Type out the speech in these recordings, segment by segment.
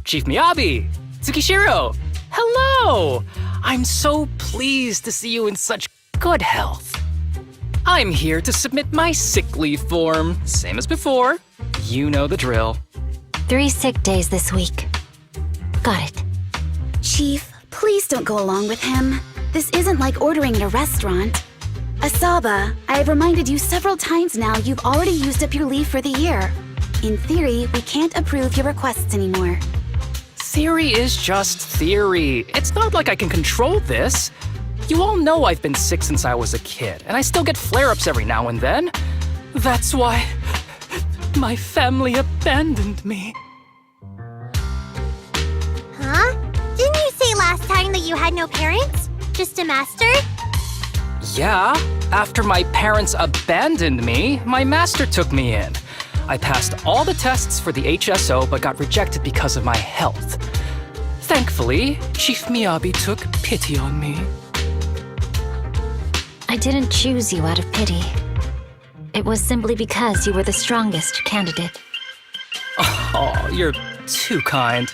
Chief Miyabi! Tsukishiro! Hello! I'm so pleased to see you in such good health. I'm here to submit my sick leave form, same as before. You know the drill. 3 sick days this week. Got it. Chief, please don't go along with him. This isn't like ordering at a restaurant. Asaba, I have reminded you several times now you've already used up your leave for the year. In theory, we can't approve your requests anymore. Theory is just theory. It's not like I can control this. You all know I've been sick since I was a kid, and I still get flare-ups every now and then. That's why my family abandoned me. Huh? Didn't you say last time that you had no parents? Just a master? Yeah, after my parents abandoned me, my master took me in. I passed all the tests for the HSO but got rejected because of my health. Thankfully, Chief Miyabi took pity on me. I didn't choose you out of pity. It was simply because you were the strongest candidate. Oh, you're too kind.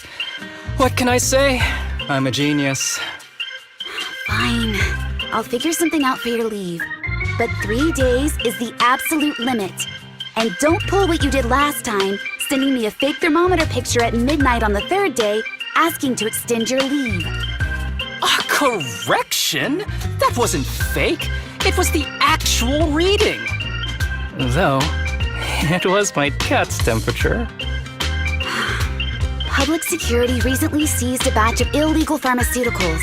What can I say? I'm a genius. Fine. I'll figure something out for your leave. But 3 days is the absolute limit. And don't pull what you did last time, sending me a fake thermometer picture at midnight on the 3rd day, asking to extend your leave. A correction? That wasn't fake. It was the actual reading. Though, it was my cat's temperature. Public security recently seized a batch of illegal pharmaceuticals.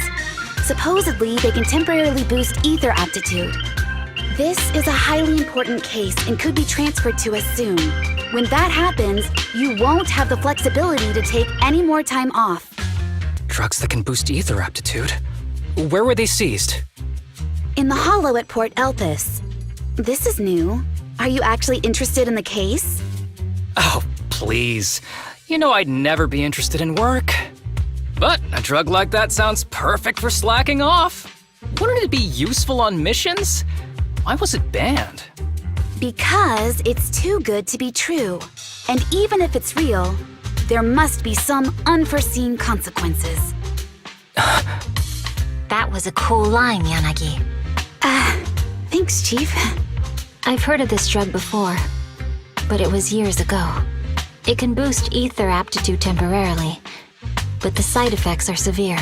Supposedly, they can temporarily boost ether aptitude. This is a highly important case and could be transferred to us soon. When that happens, you won't have the flexibility to take any more time off. Drugs that can boost ether aptitude? Where were they seized? In the hollow at Port Elpis. This is new. Are you actually interested in the case? Oh, please. You know I'd never be interested in work. But a drug like that sounds perfect for slacking off. Wouldn't it be useful on missions? Why was it banned? Because it's too good to be true. And even if it's real, there must be some unforeseen consequences. That was a cool line, Yanagi. Thanks, Chief. I've heard of this drug before, but it was years ago. It can boost ether aptitude temporarily, but the side effects are severe.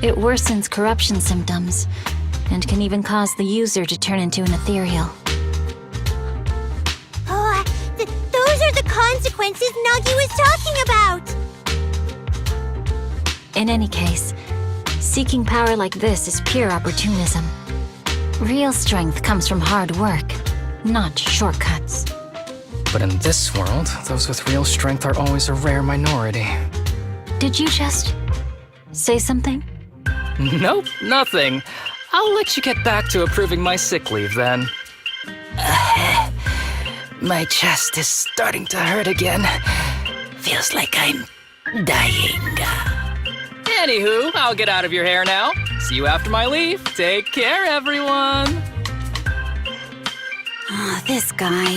It worsens corruption symptoms, and can even cause the user to turn into an ethereal. Oh, those are the consequences Nagi was talking about! In any case, seeking power like this is pure opportunism. Real strength comes from hard work, not shortcuts. But in this world, those with real strength are always a rare minority. Did you just say something? Nope, nothing. I'll let you get back to approving my sick leave then. My chest is starting to hurt again. Feels like I'm dying. Anywho, I'll get out of your hair now. See you after my leave. Take care, everyone. This guy.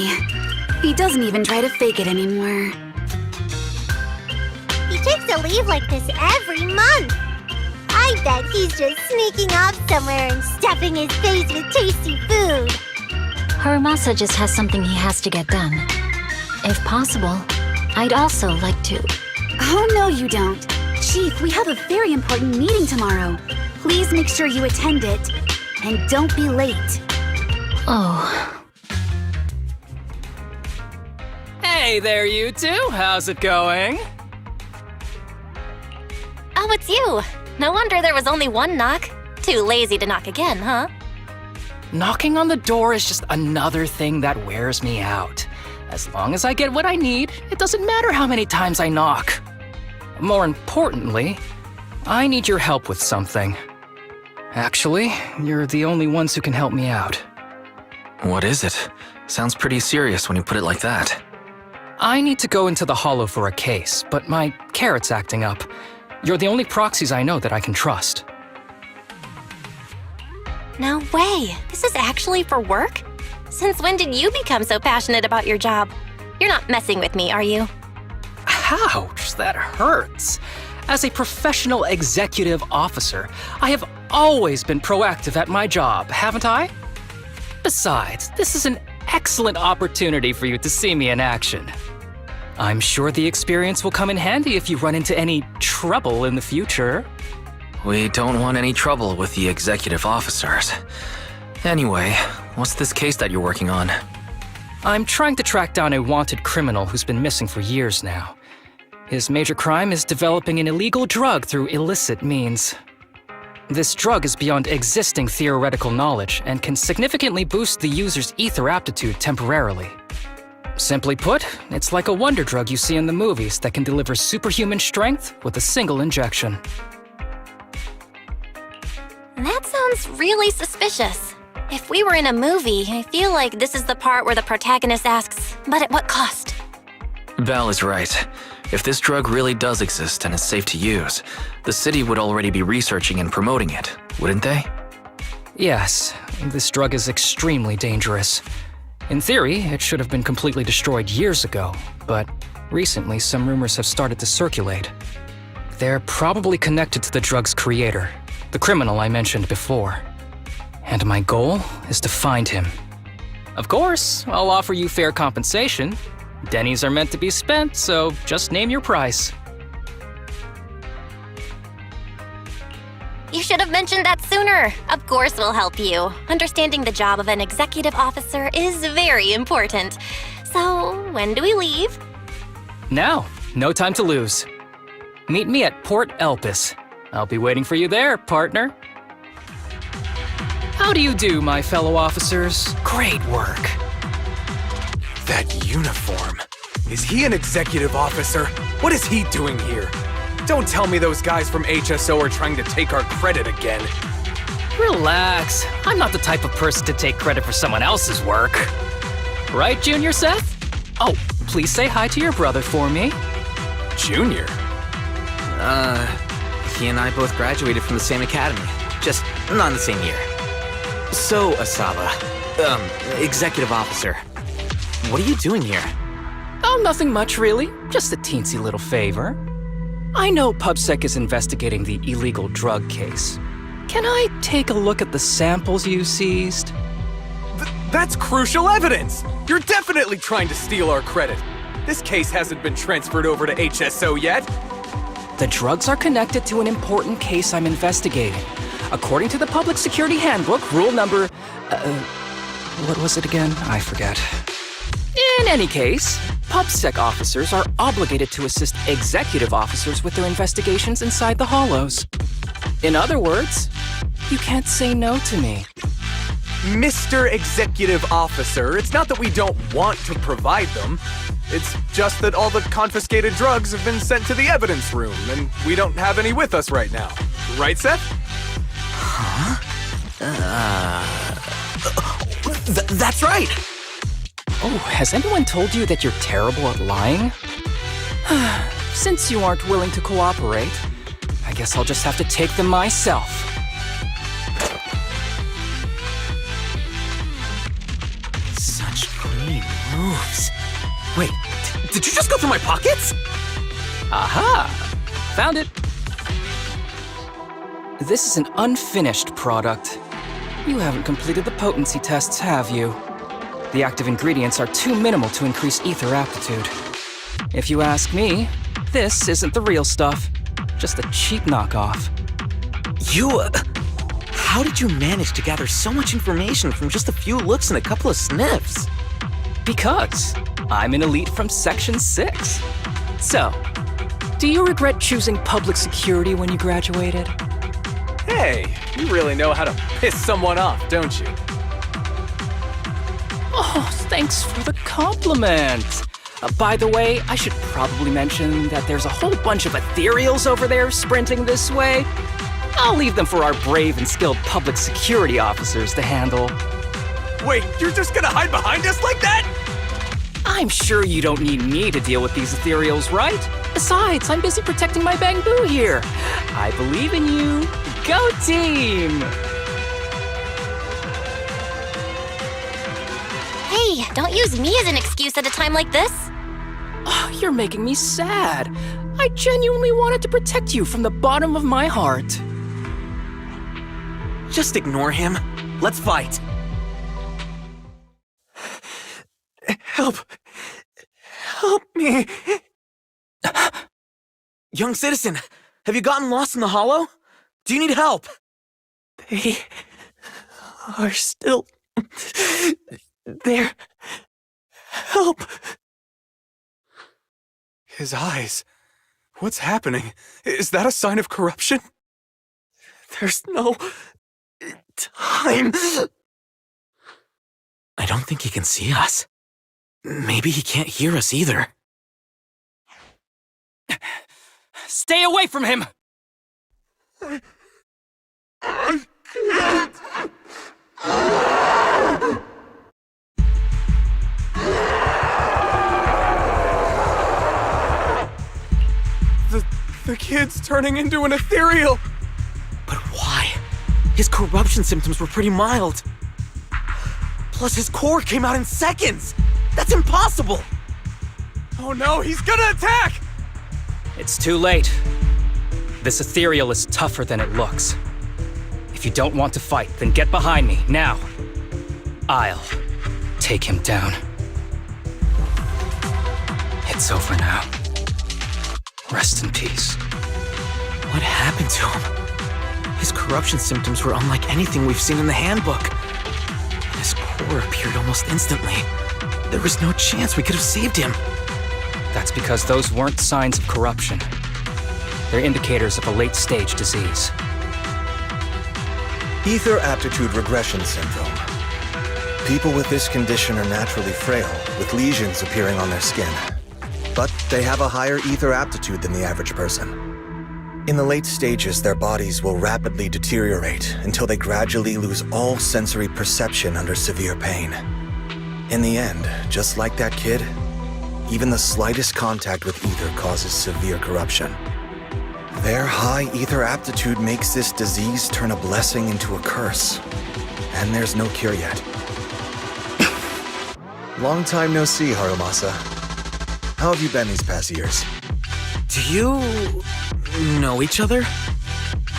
He doesn't even try to fake it anymore. He takes a leave like this every month. I bet he's just sneaking off somewhere and stuffing his face with tasty food. Haramasa just has something he has to get done. If possible, I'd also like to... Oh, no, you don't. Chief, we have a very important meeting tomorrow. Please make sure you attend it. And don't be late. Oh... Hey there, you two. How's it going? Oh, it's you. No wonder there was only one knock. Too lazy to knock again, huh? Knocking on the door is just another thing that wears me out. As long as I get what I need, it doesn't matter how many times I knock. More importantly, I need your help with something. Actually, you're the only ones who can help me out. What is it? Sounds pretty serious when you put it like that. I need to go into the Hollow for a case, but my carrot's acting up. You're the only proxies I know that I can trust. No way. This is actually for work? Since when did you become so passionate about your job? You're not messing with me, are you? Ouch, that hurts. As a professional executive officer, I have always been proactive at my job, haven't I? Besides, this is an excellent opportunity for you to see me in action. I'm sure the experience will come in handy if you run into any trouble in the future. We don't want any trouble with the executive officers. Anyway, what's this case that you're working on? I'm trying to track down a wanted criminal who's been missing for years now. His major crime is developing an illegal drug through illicit means. This drug is beyond existing theoretical knowledge and can significantly boost the user's ether aptitude temporarily. Simply put, it's like a wonder drug you see in the movies that can deliver superhuman strength with a single injection. That sounds really suspicious. If we were in a movie, I feel like this is the part where the protagonist asks, but at what cost? Val is right. If this drug really does exist and is safe to use, the city would already be researching and promoting it, wouldn't they? Yes, this drug is extremely dangerous. In theory, it should have been completely destroyed years ago, but recently some rumors have started to circulate. They're probably connected to the drug's creator, the criminal I mentioned before. And my goal is to find him. Of course, I'll offer you fair compensation. Dennies are meant to be spent, so just name your price. You should have mentioned that sooner. Of course we'll help you. Understanding the job of an executive officer is very important. So, when do we leave? Now, no time to lose. Meet me at Port Elpis. I'll be waiting for you there, partner. How do you do, my fellow officers? Great work. That uniform. Is he an executive officer? What is he doing here? Don't tell me those guys from HSO are trying to take our credit again. Relax. I'm not the type of person to take credit for someone else's work. Right, Junior Seth? Oh, please say hi to your brother for me. Junior? He and I both graduated from the same academy. Just not in the same year. So, Asaba, executive officer, what are you doing here? Oh, nothing much, really. Just a teensy little favor. I know PubSec is investigating the illegal drug case. Can I take a look at the samples you seized? That's crucial evidence! You're definitely trying to steal our credit. This case hasn't been transferred over to HSO yet. The drugs are connected to an important case I'm investigating. According to the Public Security Handbook, rule number... what was it again? I forget. In any case, PubSec officers are obligated to assist executive officers with their investigations inside the Hollows. In other words, you can't say no to me. Mr. Executive Officer, it's not that we don't want to provide them. It's just that all the confiscated drugs have been sent to the evidence room, and we don't have any with us right now. Right, Seth? Huh? That's right! Oh, has anyone told you that you're terrible at lying? Since you aren't willing to cooperate, I guess I'll just have to take them myself. Such clean moves. Wait, did you just go through my pockets? Aha! Found it! This is an unfinished product. You haven't completed the potency tests, have you? The active ingredients are too minimal to increase ether aptitude. If you ask me, this isn't the real stuff, just a cheap knockoff. How did you manage to gather so much information from just a few looks and a couple of sniffs? Because I'm an elite from Section 6. So, do you regret choosing public security when you graduated? Hey, you really know how to piss someone off, don't you? Oh, thanks for the compliment. By the way, I should probably mention that there's a whole bunch of ethereals over there sprinting this way. I'll leave them for our brave and skilled public security officers to handle. Wait, you're just gonna hide behind us like that? I'm sure you don't need me to deal with these ethereals, right? Besides, I'm busy protecting my bamboo here. I believe in you. Go team! Hey, don't use me as an excuse at a time like this. Oh, You're making me sad. I genuinely wanted to protect you from the bottom of my heart. Just ignore him. Let's fight. Help! Help me! Young citizen, have you gotten lost in the hollow? Do you need help? They are still there. Help! His eyes. What's happening? Is that a sign of corruption? There's no time. I don't think he can see us. Maybe he can't hear us either. Stay away from him! The kid's turning into an ethereal! But why? His corruption symptoms were pretty mild. Plus his core came out in seconds! That's impossible! Oh no, he's gonna attack! It's too late. This ethereal is tougher than it looks. If you don't want to fight, then get behind me, now. I'll take him down. It's over now. Rest in peace. What happened to him? His corruption symptoms were unlike anything we've seen in the handbook. And his core appeared almost instantly. There was no chance we could have saved him. That's because those weren't signs of corruption. They're indicators of a late-stage disease. Ether aptitude regression syndrome. People with this condition are naturally frail, with lesions appearing on their skin. But they have a higher ether aptitude than the average person. In the late stages, their bodies will rapidly deteriorate until they gradually lose all sensory perception under severe pain. In the end, just like that kid, even the slightest contact with ether causes severe corruption. Their high ether aptitude makes this disease turn a blessing into a curse. And there's no cure yet. Long time no see, Harumasa. How have you been these past years? Do you know each other?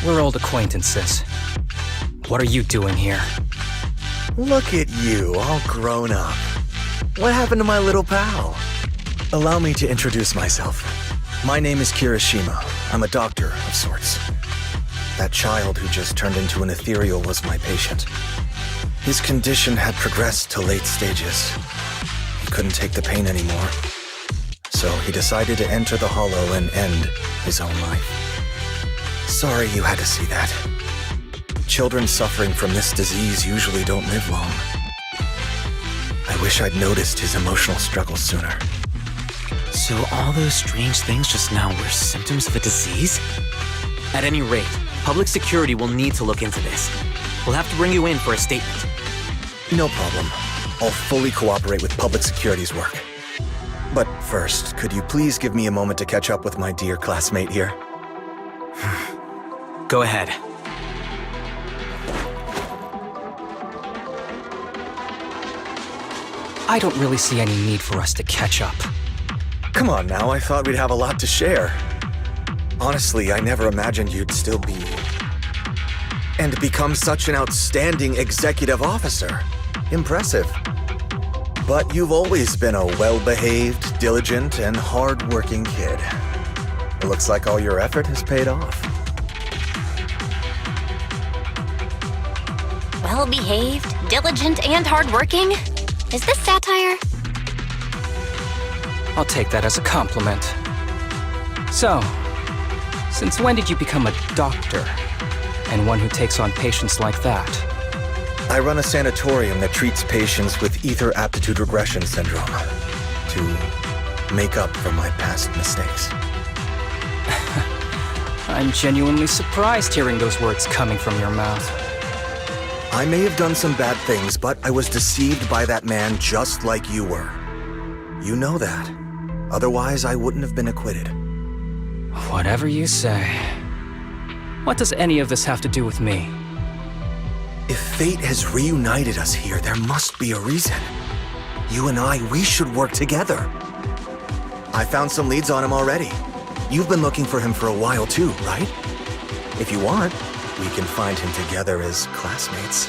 We're old acquaintances. What are you doing here? Look at you, all grown up. What happened to my little pal? Allow me to introduce myself. My name is Kirishima. I'm a doctor of sorts. That child who just turned into an ethereal was my patient. His condition had progressed to late stages. He couldn't take the pain anymore. So he decided to enter the hollow and end his own life. Sorry you had to see that. Children suffering from this disease usually don't live long. I wish I'd noticed his emotional struggles sooner. So all those strange things just now were symptoms of a disease? At any rate, public security will need to look into this. We'll have to bring you in for a statement. No problem. I'll fully cooperate with public security's work. But first, could you please give me a moment to catch up with my dear classmate here? Go ahead. I don't really see any need for us to catch up. Come on now, I thought we'd have a lot to share. Honestly, I never imagined you'd still be... and become such an outstanding executive officer. Impressive. But you've always been a well-behaved, diligent, and hard-working kid. It looks like all your effort has paid off. Well-behaved, diligent, and hardworking? Is this satire? I'll take that as a compliment. So, since when did you become a doctor? And one who takes on patients like that? I run a sanatorium that treats patients with ether aptitude regression syndrome to make up for my past mistakes. I'm genuinely surprised hearing those words coming from your mouth. I may have done some bad things, but I was deceived by that man just like you were. You know that. Otherwise, I wouldn't have been acquitted. Whatever you say. What does any of this have to do with me? If fate has reunited us here, there must be a reason. You and I, we should work together. I found some leads on him already. You've been looking for him for a while too, right? If you want, we can find him together as classmates.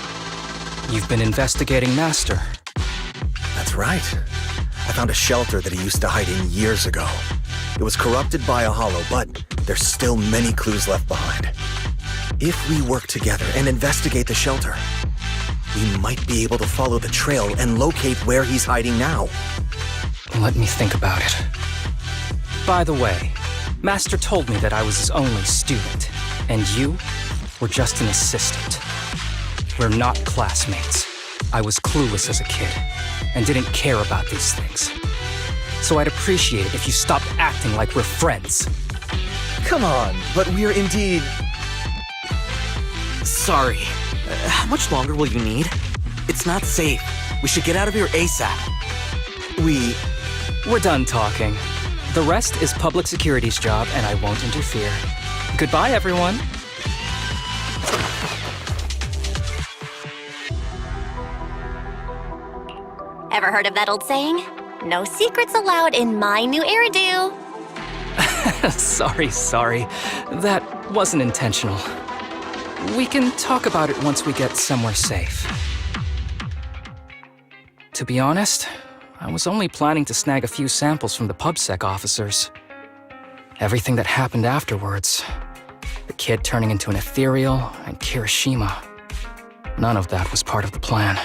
You've been investigating Master. That's right. I found a shelter that he used to hide in years ago. It was corrupted by a hollow, but there's still many clues left behind. If we work together and investigate the shelter, we might be able to follow the trail and locate where he's hiding now. Let me think about it. By the way, Master told me that I was his only student, and you were just an assistant. We're not classmates. I was clueless as a kid, and didn't care about these things. So I'd appreciate it if you stopped acting like we're friends. Come on, but we're indeed... Sorry. How much longer will you need? It's not safe. We should get out of here ASAP. We're done talking. The rest is public security's job, and I won't interfere. Goodbye, everyone. Ever heard of that old saying? No secrets allowed in my new hairdo. Sorry. That wasn't intentional. We can talk about it once we get somewhere safe. To be honest, I was only planning to snag a few samples from the PubSec officers. Everything that happened afterwards, the kid turning into an ethereal and Kirishima, none of that was part of the plan.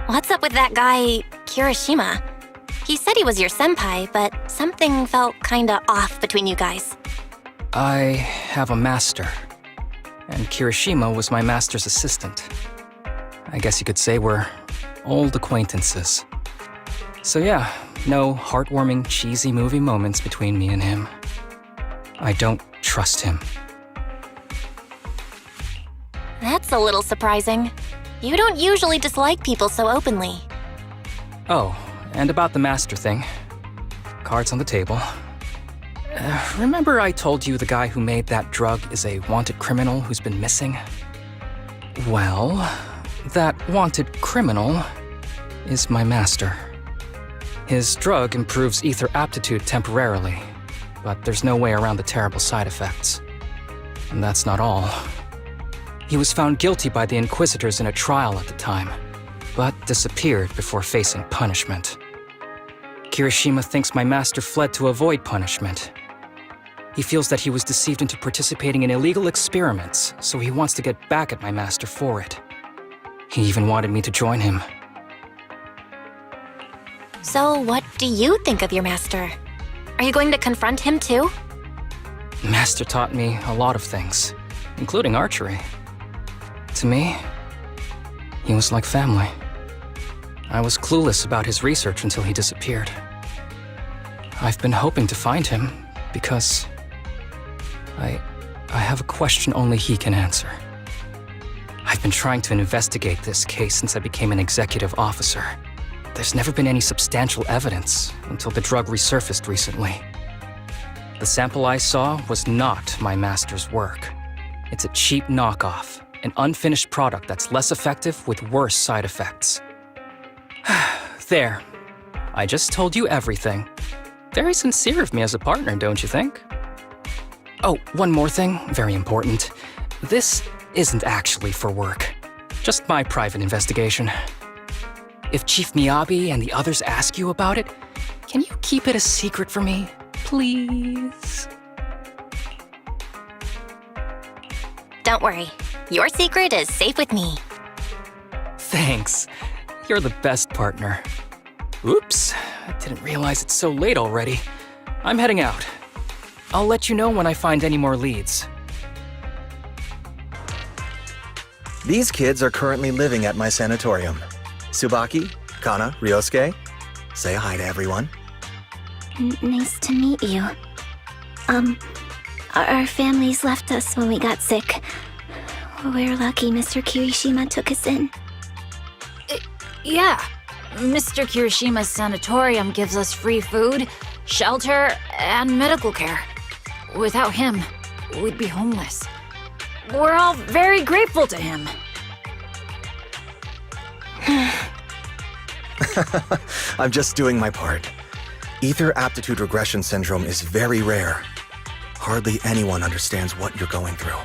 What's up with that guy, Kirishima? He said he was your senpai, but something felt kinda off between you guys. I have a master, and Kirishima was my master's assistant. I guess you could say we're old acquaintances. So yeah, no heartwarming, cheesy movie moments between me and him. I don't trust him. That's a little surprising. You don't usually dislike people so openly. Oh, and about the master thing. Cards on the table. Remember I told you the guy who made that drug is a wanted criminal who's been missing? Well, that wanted criminal is my master. His drug improves ether aptitude temporarily, but there's no way around the terrible side effects. And that's not all. He was found guilty by the Inquisitors in a trial at the time, but disappeared before facing punishment. Kirishima thinks my master fled to avoid punishment. He feels that he was deceived into participating in illegal experiments, so he wants to get back at my master for it. He even wanted me to join him. So what do you think of your master? Are you going to confront him too? Master taught me a lot of things, including archery. To me, he was like family. I was clueless about his research until he disappeared. I've been hoping to find him because I have a question only he can answer. I've been trying to investigate this case since I became an executive officer. There's never been any substantial evidence until the drug resurfaced recently. The sample I saw was not my master's work. It's a cheap knockoff, an unfinished product that's less effective with worse side effects. There. I just told you everything. Very sincere of me as a partner, don't you think? Oh, one more thing, very important. This isn't actually for work. Just my private investigation. If Chief Miyabi and the others ask you about it, can you keep it a secret for me, please? Don't worry. Your secret is safe with me. Thanks. You're the best partner. Oops, I didn't realize it's so late already. I'm heading out. I'll let you know when I find any more leads. These kids are currently living at my sanatorium. Tsubaki, Kana, Ryosuke, say hi to everyone. Nice to meet you. Our families left us when we got sick. We're lucky Mr. Kirishima took us in. Yeah. Mr. Kirishima's sanatorium gives us free food, shelter, and medical care. Without him, we'd be homeless. We're all very grateful to him. I'm just doing my part. Ether aptitude regression syndrome is very rare. Hardly anyone understands what you're going through.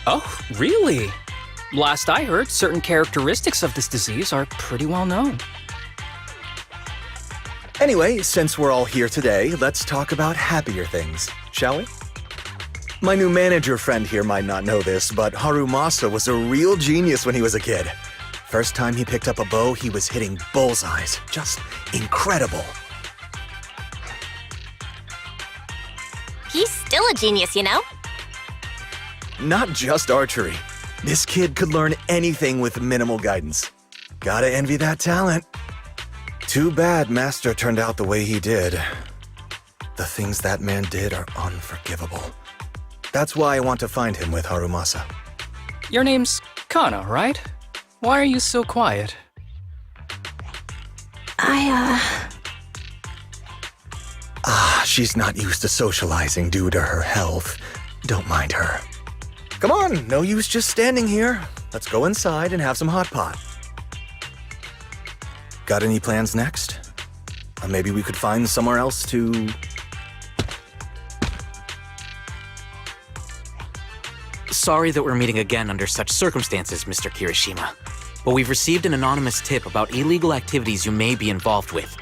Oh, really? Last I heard, certain characteristics of this disease are pretty well known. Anyway, since we're all here today, let's talk about happier things, shall we? My new manager friend here might not know this, but Harumasa was a real genius when he was a kid. First time he picked up a bow, he was hitting bullseyes. Just incredible. He's still a genius, you know? Not just archery. This kid could learn anything with minimal guidance. Gotta envy that talent. Too bad Master turned out the way he did. The things that man did are unforgivable. That's why I want to find him with Harumasa. Your name's Kana, right? Why are you so quiet? She's not used to socializing due to her health. Don't mind her. Come on, no use just standing here. Let's go inside and have some hot pot. Got any plans next? Maybe we could find somewhere else to... Sorry that we're meeting again under such circumstances, Mr. Kirishima. But we've received an anonymous tip about illegal activities you may be involved with.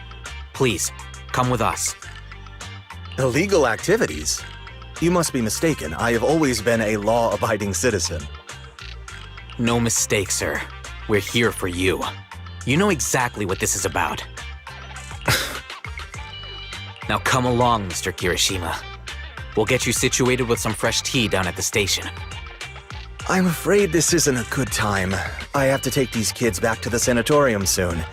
Please, come with us. Illegal activities? You must be mistaken. I have always been a law-abiding citizen. No mistake, sir. We're here for you. You know exactly what this is about. Now come along, Mr. Kirishima. We'll get you situated with some fresh tea down at the station. I'm afraid this isn't a good time. I have to take these kids back to the sanatorium soon.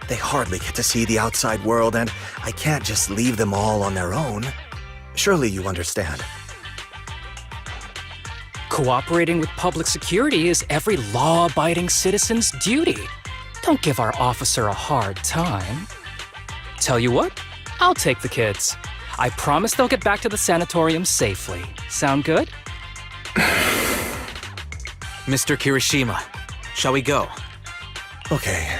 They hardly get to see the outside world, and I can't just leave them all on their own. Surely you understand. Cooperating with public security is every law-abiding citizen's duty. Don't give our officer a hard time. Tell you what, I'll take the kids. I promise they'll get back to the sanatorium safely. Sound good? Mr. Kirishima, shall we go? Okay.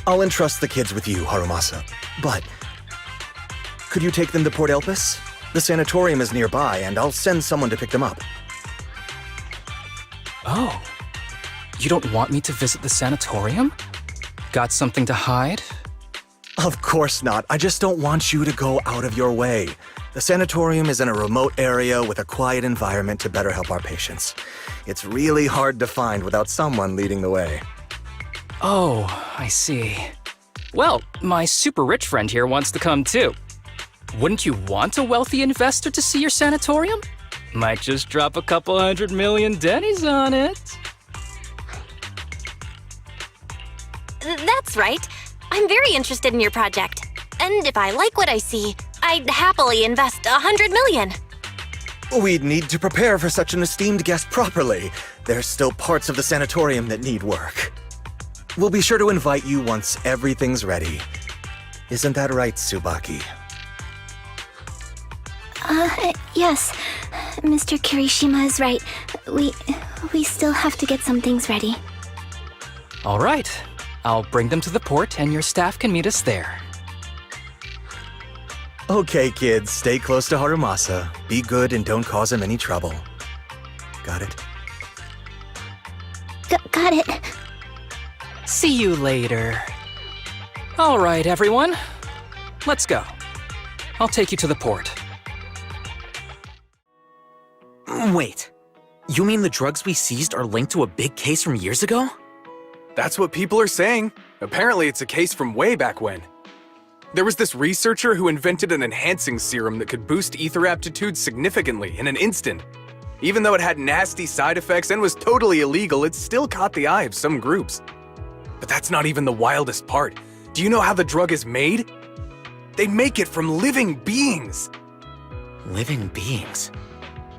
I'll entrust the kids with you, Harumasa. But could you take them to Port Elpis? The sanatorium is nearby, and I'll send someone to pick them up. Oh. You don't want me to visit the sanatorium? Got something to hide? Of course not. I just don't want you to go out of your way. The sanatorium is in a remote area with a quiet environment to better help our patients. It's really hard to find without someone leading the way. Oh, I see. Well, my super rich friend here wants to come too. Wouldn't you want a wealthy investor to see your sanatorium? Might just drop a couple 100 million dennies on it. That's right. I'm very interested in your project. And if I like what I see, I'd happily invest 100 million. We'd need to prepare for such an esteemed guest properly. There's still parts of the sanatorium that need work. We'll be sure to invite you once everything's ready. Isn't that right, Tsubaki? Yes. Mr. Kirishima is right. We still have to get some things ready. All right. I'll bring them to the port and your staff can meet us there. Okay, kids, stay close to Harumasa. Be good and don't cause him any trouble. Got it? Got it. See you later. All right, everyone. Let's go. I'll take you to the port. Wait. You mean the drugs we seized are linked to a big case from years ago? That's what people are saying. Apparently it's a case from way back when. There was this researcher who invented an enhancing serum that could boost ether aptitude significantly in an instant. Even though it had nasty side effects and was totally illegal, it still caught the eye of some groups. But that's not even the wildest part. Do you know how the drug is made? They make it from living beings. Living beings?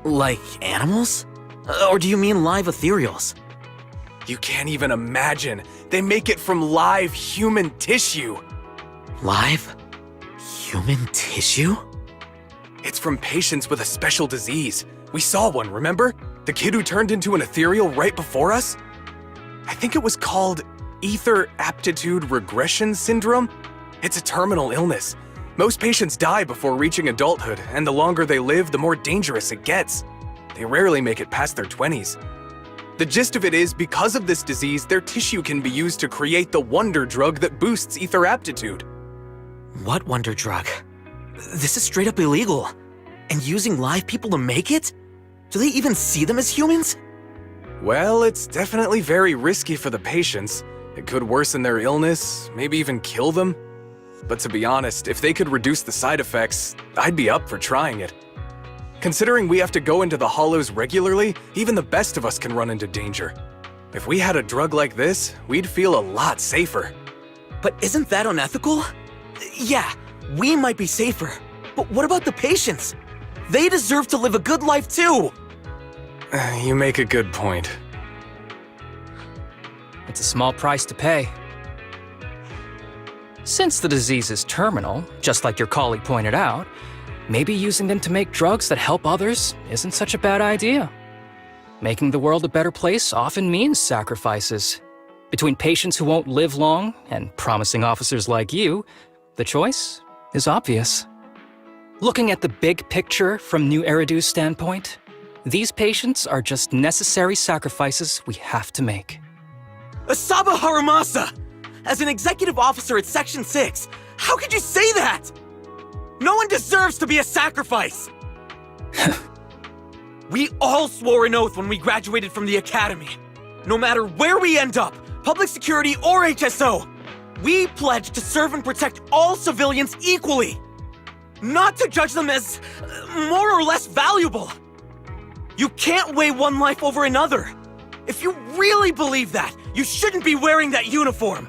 Like animals? Or do you mean live ethereals? You can't even imagine. They make it from live human tissue. Live? Human tissue? It's from patients with a special disease. We saw one, remember? The kid who turned into an ethereal right before us? I think it was called Ether Aptitude Regression Syndrome? It's a terminal illness. Most patients die before reaching adulthood, and the longer they live, the more dangerous it gets. They rarely make it past their 20s. The gist of it is, because of this disease, their tissue can be used to create the wonder drug that boosts ether aptitude. What wonder drug? This is straight up illegal. And using live people to make it? Do they even see them as humans? Well, it's definitely very risky for the patients. It could worsen their illness, maybe even kill them. But to be honest, if they could reduce the side effects, I'd be up for trying it. Considering we have to go into the hollows regularly, even the best of us can run into danger. If we had a drug like this, we'd feel a lot safer. But isn't that unethical? Yeah, we might be safer. But what about the patients? They deserve to live a good life too! You make a good point. It's a small price to pay. Since the disease is terminal, just like your colleague pointed out, maybe using them to make drugs that help others isn't such a bad idea. Making the world a better place often means sacrifices. Between patients who won't live long and promising officers like you, the choice is obvious. Looking at the big picture from New Eridu's standpoint, these patients are just necessary sacrifices we have to make. Asaba Harumasa! As an executive officer at Section 6, how could you say that? No one deserves to be a sacrifice! We all swore an oath when we graduated from the academy. No matter where we end up, public security or HSO, we pledge to serve and protect all civilians equally. Not to judge them as more or less valuable. You can't weigh one life over another. If you really believe that, you shouldn't be wearing that uniform.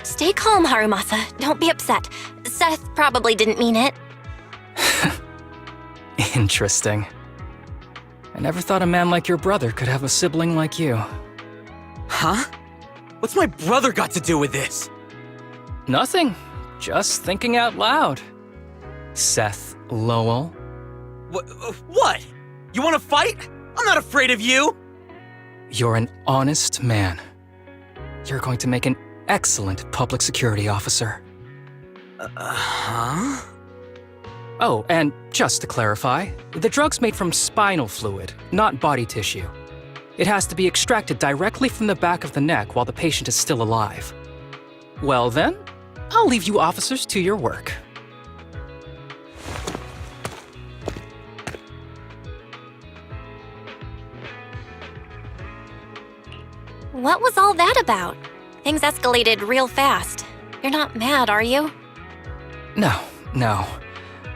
Stay calm, Harumasa. Don't be upset. Seth probably didn't mean it. Interesting. I never thought a man like your brother could have a sibling like you. Huh? What's my brother got to do with this? Nothing. Just thinking out loud. Seth Lowell. What? You want to fight? I'm not afraid of you! You're an honest man. You're going to make an excellent public security officer. Huh? Oh, and just to clarify, the drug's made from spinal fluid, not body tissue. It has to be extracted directly from the back of the neck while the patient is still alive. Well then, I'll leave you officers to your work. What was all that about? Things escalated real fast. You're not mad, are you? No.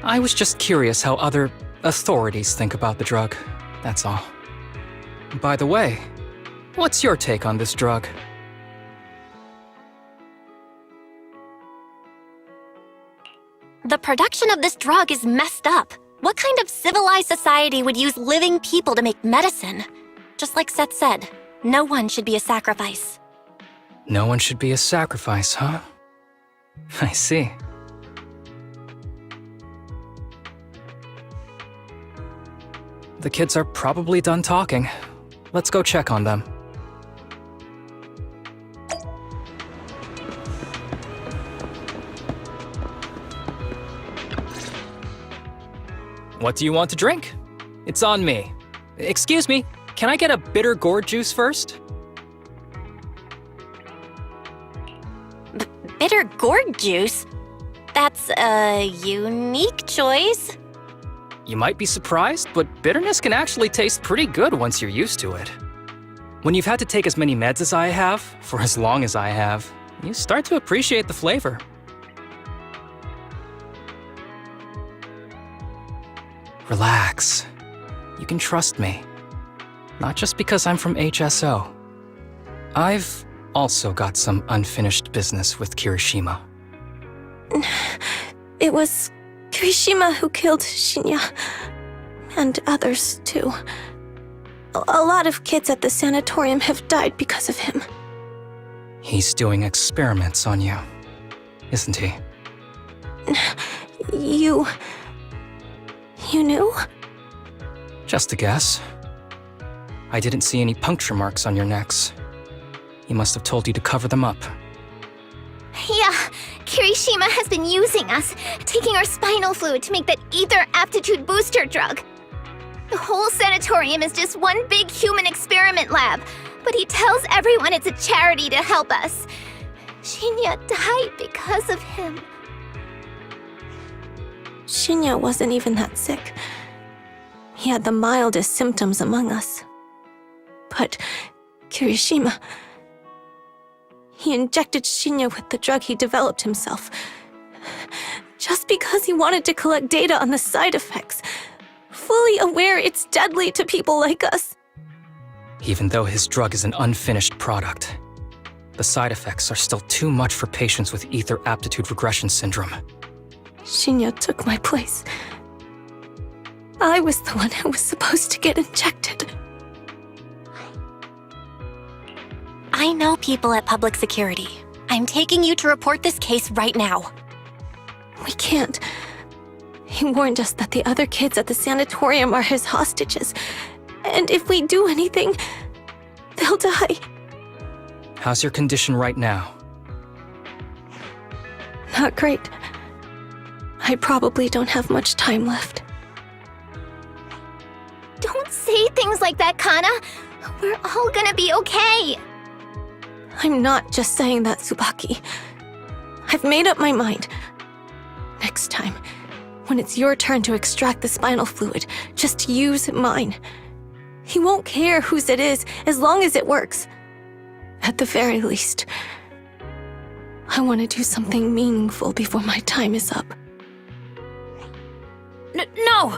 I was just curious how other authorities think about the drug, that's all. By the way, what's your take on this drug? The production of this drug is messed up. What kind of civilized society would use living people to make medicine? Just like Seth said, no one should be a sacrifice. No one should be a sacrifice, huh? I see. The kids are probably done talking. Let's go check on them. What do you want to drink? It's on me. Excuse me, can I get a bitter gourd juice first? Bitter gourd juice? That's a unique choice. You might be surprised, but bitterness can actually taste pretty good once you're used to it. When you've had to take as many meds as I have, for as long as I have, you start to appreciate the flavor. Relax. You can trust me. Not just because I'm from HSO. I've also got some unfinished business with Kirishima. It was Kirishima who killed Shinya. And others, too. A lot of kids at the sanatorium have died because of him. He's doing experiments on you, isn't he? You knew? Just a guess. I didn't see any puncture marks on your necks. He must have told you to cover them up. Yeah, Kirishima has been using us, taking our spinal fluid to make that ether aptitude booster drug. The whole sanatorium is just one big human experiment lab, but he tells everyone it's a charity to help us. Shinya died because of him. Shinya wasn't even that sick. He had the mildest symptoms among us. But Kirishima... he injected Shinya with the drug he developed himself. Just because he wanted to collect data on the side effects, fully aware it's deadly to people like us. Even though his drug is an unfinished product, the side effects are still too much for patients with ether aptitude regression syndrome. Shinya took my place. I was the one who was supposed to get injected. I know people at public security. I'm taking you to report this case right now. We can't. He warned us that the other kids at the sanatorium are his hostages. And if we do anything, they'll die. How's your condition right now? Not great. I probably don't have much time left. Don't say things like that, Kana. We're all gonna be okay. I'm not just saying that, Tsubaki. I've made up my mind. Next time, when it's your turn to extract the spinal fluid, just use mine. He won't care whose it is, as long as it works. At the very least, I want to do something meaningful before my time is up. No!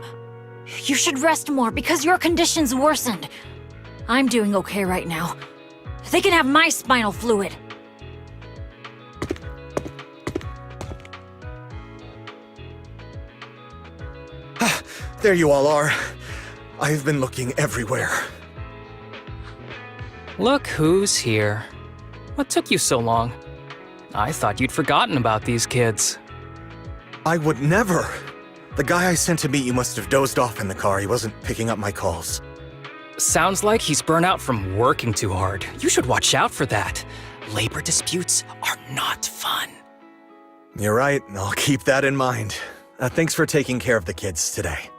You should rest more because your condition's worsened. I'm doing okay right now. They can have my spinal fluid. There you all are. I've been looking everywhere. Look who's here. What took you so long? I thought you'd forgotten about these kids. I would never. The guy I sent to meet you must have dozed off in the car. He wasn't picking up my calls. Sounds like he's burnt out from working too hard. You should watch out for that. Labor disputes are not fun. You're right. I'll keep that in mind. Thanks for taking care of the kids today.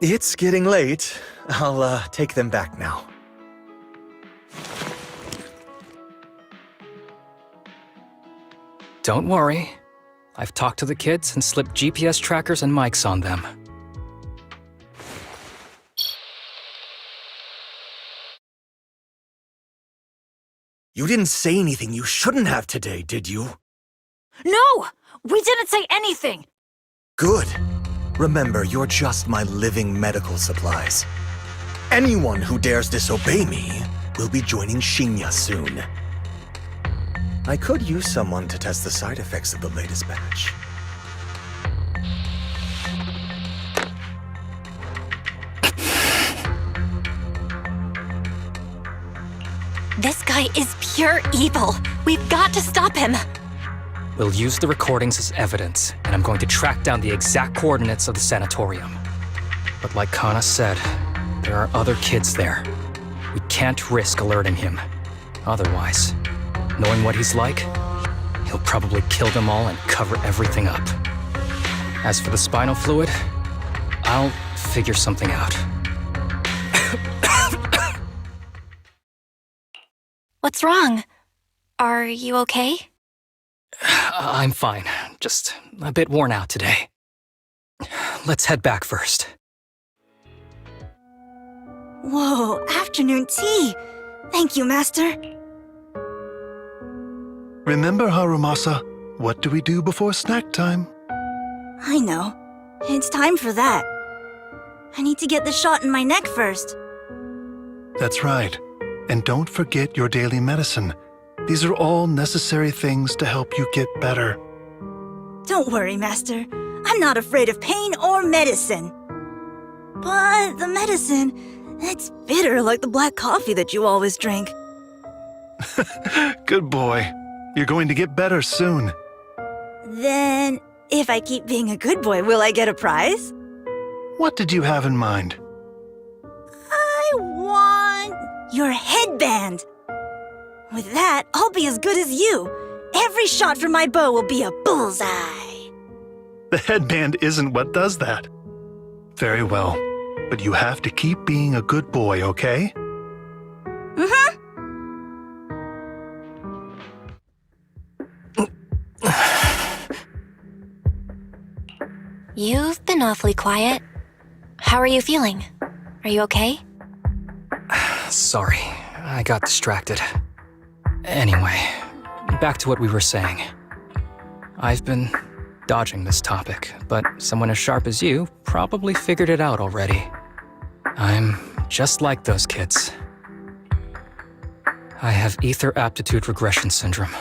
It's getting late. I'll take them back now. Don't worry. I've talked to the kids and slipped GPS trackers and mics on them. You didn't say anything you shouldn't have today, did you? No! We didn't say anything! Good. Remember, you're just my living medical supplies. Anyone who dares disobey me will be joining Shinya soon. I could use someone to test the side effects of the latest batch. This guy is pure evil. We've got to stop him. We'll use the recordings as evidence, and I'm going to track down the exact coordinates of the sanatorium. But like Kana said, there are other kids there. We can't risk alerting him. Otherwise, knowing what he's like, he'll probably kill them all and cover everything up. As for the spinal fluid, I'll figure something out. What's wrong? Are you okay? I'm fine, just a bit worn out today. Let's head back first. Whoa, afternoon tea! Thank you, Master. Remember, Harumasa, what do we do before snack time? I know. It's time for that. I need to get the shot in my neck first. That's right. And don't forget your daily medicine. These are all necessary things to help you get better. Don't worry, Master. I'm not afraid of pain or medicine. But the medicine, it's bitter like the black coffee that you always drink. Good boy. You're going to get better soon. Then, if I keep being a good boy, will I get a prize? What did you have in mind? I want Your headband! With that, I'll be as good as you. Every shot from my bow will be a bullseye. The headband isn't what does that. Very well, but you have to keep being a good boy, okay? Mm-hmm. You've been awfully quiet. How are you feeling? Are you okay? Sorry, I got distracted. Anyway, back to what we were saying. I've been dodging this topic, but someone as sharp as you probably figured it out already. I'm just like those kids. I have ether aptitude regression syndrome.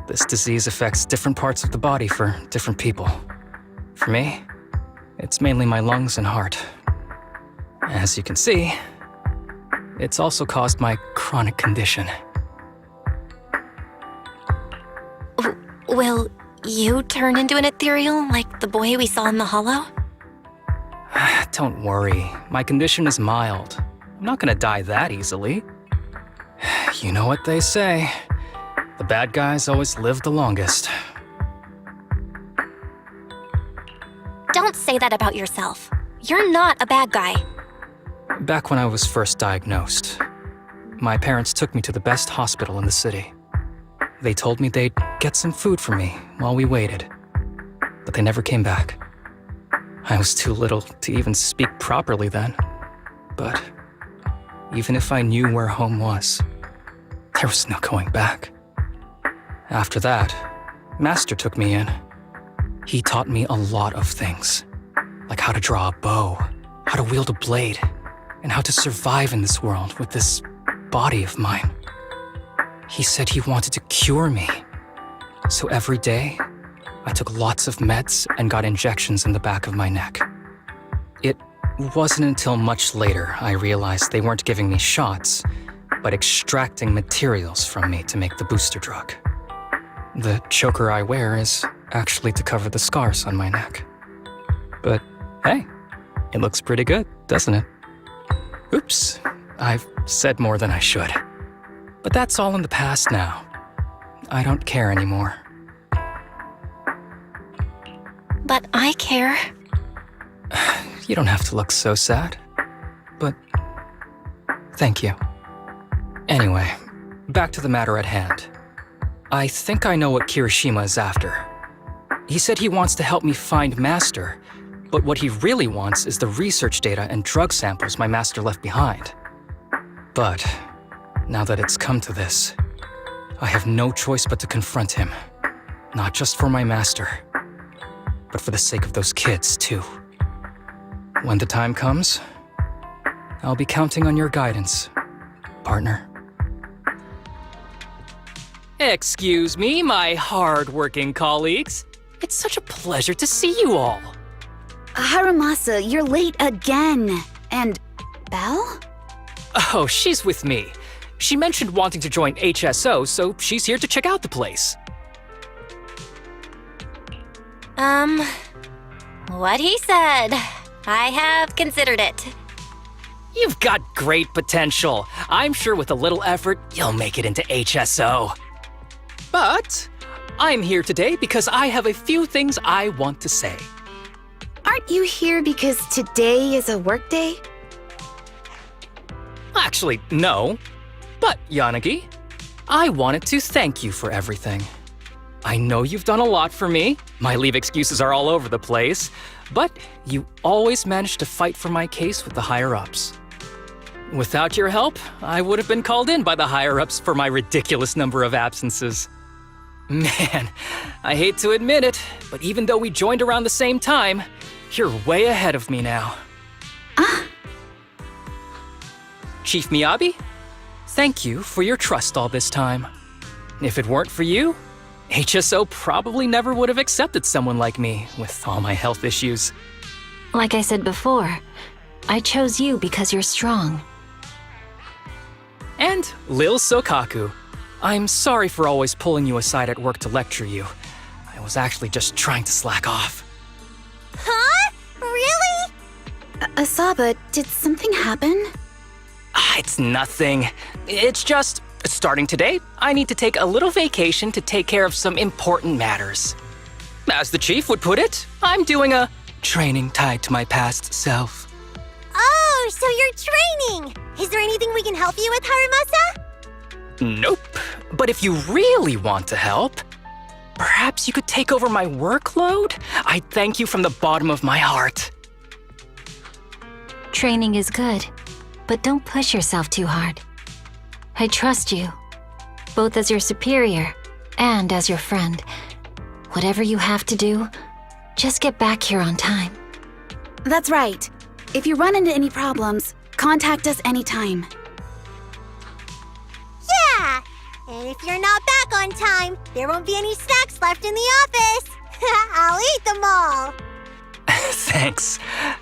This disease affects different parts of the body for different people. For me, it's mainly my lungs and heart. As you can see, it's also caused my chronic condition. Will you turn into an ethereal like the boy we saw in the hollow? Don't worry, my condition is mild. I'm not gonna die that easily. You know what they say, the bad guys always live the longest. Don't say that about yourself. You're not a bad guy. Back when I was first diagnosed, my parents took me to the best hospital in the city. They told me they'd get some food for me while we waited, but they never came back. I was too little to even speak properly then, but even if I knew where home was, there was no going back. After that, Master took me in. He taught me a lot of things, like how to draw a bow, how to wield a blade, and how to survive in this world with this body of mine. He said he wanted to cure me. So every day, I took lots of meds and got injections in the back of my neck. It wasn't until much later I realized they weren't giving me shots, but extracting materials from me to make the booster drug. The choker I wear is actually to cover the scars on my neck. But hey, it looks pretty good, doesn't it? Oops, I've said more than I should. But that's all in the past now. I don't care anymore. But I care. You don't have to look so sad. But thank you. Anyway, back to the matter at hand. I think I know what Kirishima is after. He said he wants to help me find Master, but what he really wants is the research data and drug samples my master left behind. But now that it's come to this, I have no choice but to confront him. Not just for my master, but for the sake of those kids, too. When the time comes, I'll be counting on your guidance, partner. Excuse me, my hard-working colleagues. It's such a pleasure to see you all. Harumasa, you're late again. And Belle? Oh, she's with me. She mentioned wanting to join HSO, so she's here to check out the place. What he said. I have considered it. You've got great potential. I'm sure with a little effort, you'll make it into HSO. But I'm here today because I have a few things I want to say. Aren't you here because today is a work day? Actually, no. But, Yanagi, I wanted to thank you for everything. I know you've done a lot for me. My leave excuses are all over the place. But you always managed to fight for my case with the higher-ups. Without your help, I would have been called in by the higher-ups for my ridiculous number of absences. Man, I hate to admit it, but even though we joined around the same time, you're way ahead of me now. Chief Miyabi, thank you for your trust all this time. If it weren't for you, HSO probably never would have accepted someone like me with all my health issues. Like I said before, I chose you because you're strong. And Lil Sokaku, I'm sorry for always pulling you aside at work to lecture you. I was actually just trying to slack off. Huh? Really? Asaba, did something happen? It's nothing. It's just, starting today, I need to take a little vacation to take care of some important matters. As the chief would put it, I'm doing a training tied to my past self. Oh, so you're training! Is there anything we can help you with, Harumasa? Nope. But if you really want to help, perhaps you could take over my workload? I thank you from the bottom of my heart. Training is good, but don't push yourself too hard. I trust you, both as your superior and as your friend. Whatever you have to do, just get back here on time. That's right. If you run into any problems, contact us anytime. Yeah! And if you're not back on time, there won't be any snacks left in the office. I'll eat them all. Thanks.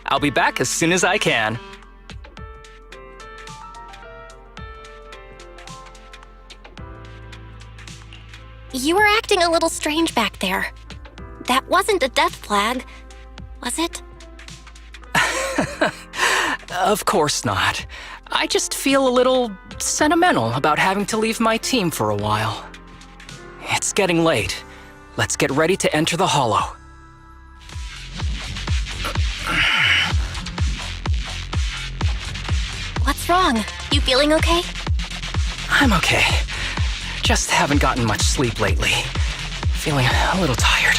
I'll be back as soon as I can. You were acting a little strange back there. That wasn't a death flag, was it? Of course not. I just feel a little sentimental about having to leave my team for a while. It's getting late. Let's get ready to enter the Hollow. What's wrong? You feeling okay? I'm okay. Just haven't gotten much sleep lately. Feeling a little tired.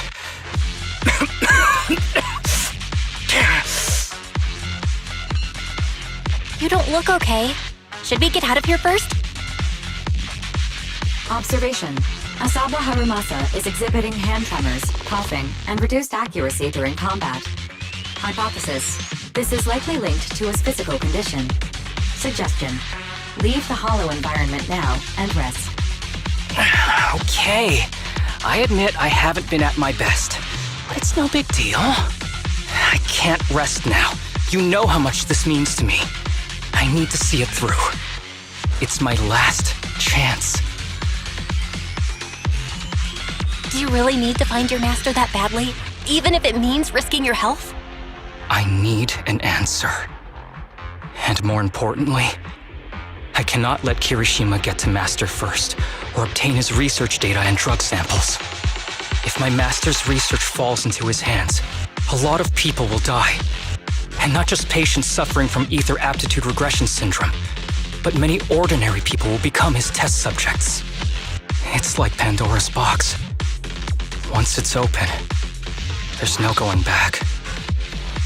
You don't look okay. Should we get out of here first? Observation. Asaba Harumasa is exhibiting hand tremors, coughing, and reduced accuracy during combat. Hypothesis. This is likely linked to his physical condition. Suggestion. Leave the hollow environment now and rest. Okay. I admit I haven't been at my best, but it's no big deal. I can't rest now. You know how much this means to me. I need to see it through. It's my last chance. Do you really need to find your master that badly, even if it means risking your health? I need an answer. And more importantly, I cannot let Kirishima get to Master first, or obtain his research data and drug samples. If my Master's research falls into his hands, a lot of people will die. And not just patients suffering from ether aptitude regression syndrome, but many ordinary people will become his test subjects. It's like Pandora's box. Once it's open, there's no going back.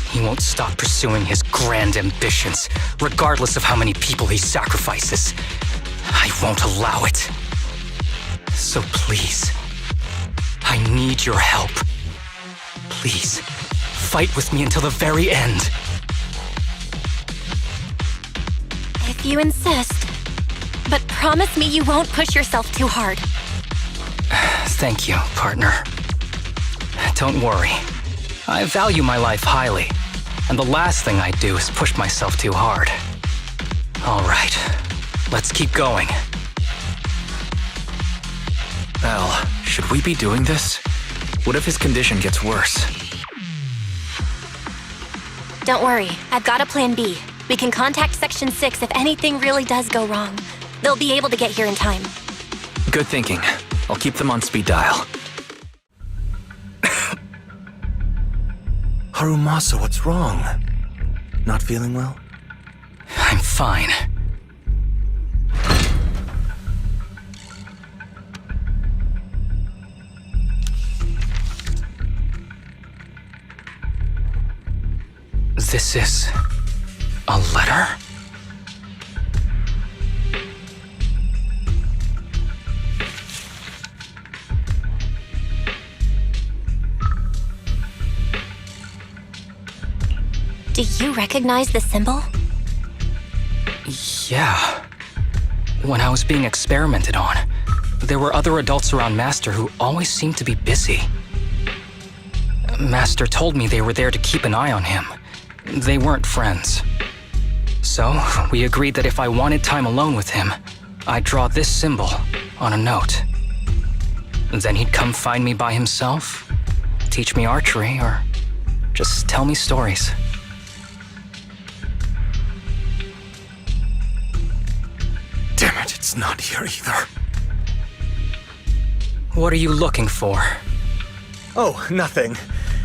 He won't stop pursuing his grand ambitions, regardless of how many people he sacrifices. I won't allow it. So please, I need your help. Please, fight with me until the very end. If you insist. But promise me you won't push yourself too hard. Thank you, partner. Don't worry. I value my life highly, and the last thing I'd do is push myself too hard. All right, let's keep going. Al, should we be doing this? What if his condition gets worse? Don't worry, I've got a plan B. We can contact Section 6 if anything really does go wrong. They'll be able to get here in time. Good thinking. I'll keep them on speed dial. Harumasa, what's wrong? Not feeling well? I'm fine. This is a letter? Do you recognize the symbol? Yeah. When I was being experimented on, there were other adults around Master who always seemed to be busy. Master told me they were there to keep an eye on him. They weren't friends. So, we agreed that if I wanted time alone with him, I'd draw this symbol on a note. Then he'd come find me by himself, teach me archery, or just tell me stories. It's not here either. What are you looking for? Oh, nothing.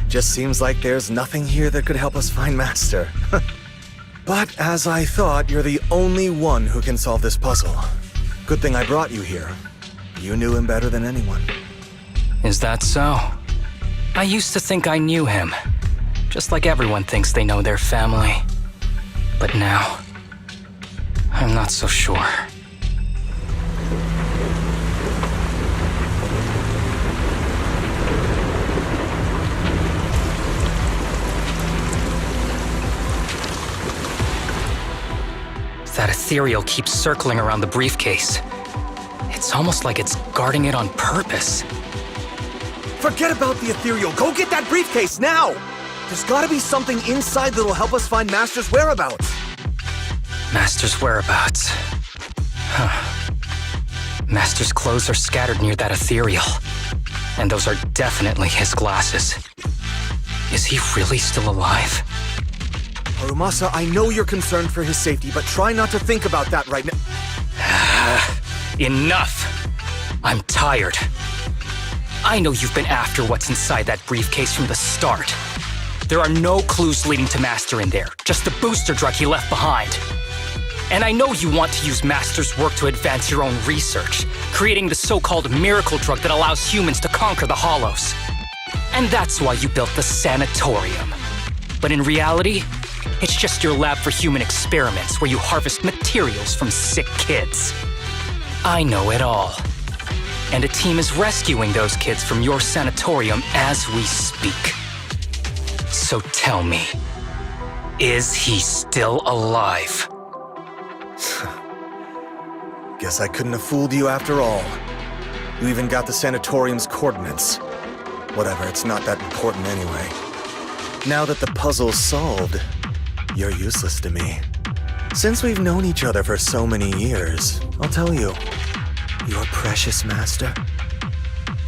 Just seems like there's nothing here that could help us find Master. But as I thought, you're the only one who can solve this puzzle. Good thing I brought you here. You knew him better than anyone. Is that so? I used to think I knew him. Just like everyone thinks they know their family. But now, I'm not so sure. That ethereal keeps circling around the briefcase. It's almost like it's guarding it on purpose. Forget about the ethereal. Go get that briefcase now! There's gotta be something inside that'll help us find Master's whereabouts. Master's whereabouts. Huh. Master's clothes are scattered near that ethereal. And those are definitely his glasses. Is he really still alive? Harumasa, I know you're concerned for his safety, but try not to think about that right now. Enough! I'm tired. I know you've been after what's inside that briefcase from the start. There are no clues leading to Master in there, just the booster drug he left behind. And I know you want to use Master's work to advance your own research, creating the so-called miracle drug that allows humans to conquer the Hollows. And that's why you built the sanatorium. But in reality, it's just your lab for human experiments where you harvest materials from sick kids. I know it all. And a team is rescuing those kids from your sanatorium as we speak. So tell me, is he still alive? Guess I couldn't have fooled you after all. You even got the sanatorium's coordinates. Whatever, it's not that important anyway. Now that the puzzle's solved, you're useless to me. Since we've known each other for so many years, I'll tell you, your precious master,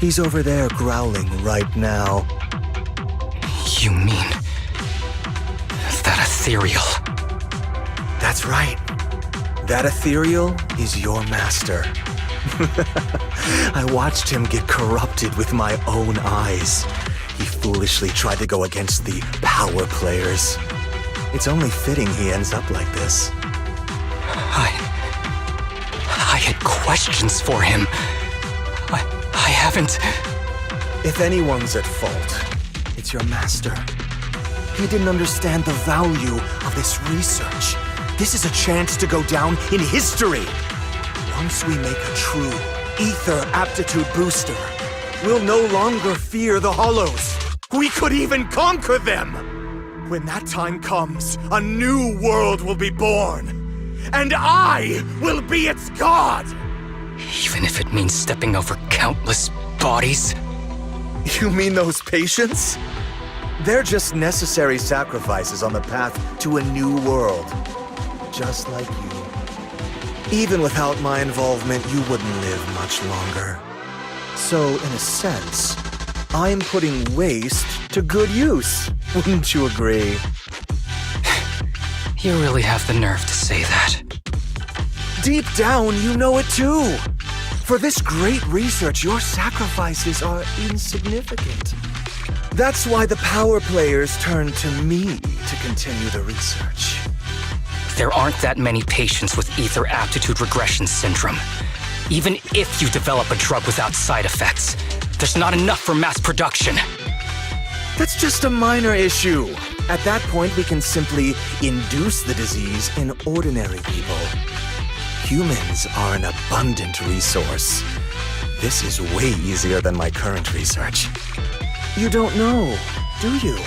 he's over there growling right now. You mean that ethereal? That's right. That ethereal is your master. I watched him get corrupted with my own eyes. He foolishly tried to go against the power players. It's only fitting he ends up like this. I had questions for him. I haven't... If anyone's at fault, it's your master. He didn't understand the value of this research. This is a chance to go down in history. Once we make a true ether aptitude booster, we'll no longer fear the Hollows. We could even conquer them. When that time comes, a new world will be born. And I will be its god! Even if it means stepping over countless bodies? You mean those patients? They're just necessary sacrifices on the path to a new world. Just like you. Even without my involvement, you wouldn't live much longer. So, in a sense, I'm putting waste to good use. Wouldn't you agree? You really have the nerve to say that. Deep down, you know it too. For this great research, your sacrifices are insignificant. That's why the power players turn to me to continue the research. There aren't that many patients with ether aptitude regression syndrome. Even if you develop a drug without side effects, there's not enough for mass production. That's just a minor issue. At that point, we can simply induce the disease in ordinary people. Humans are an abundant resource. This is way easier than my current research. You don't know, do you?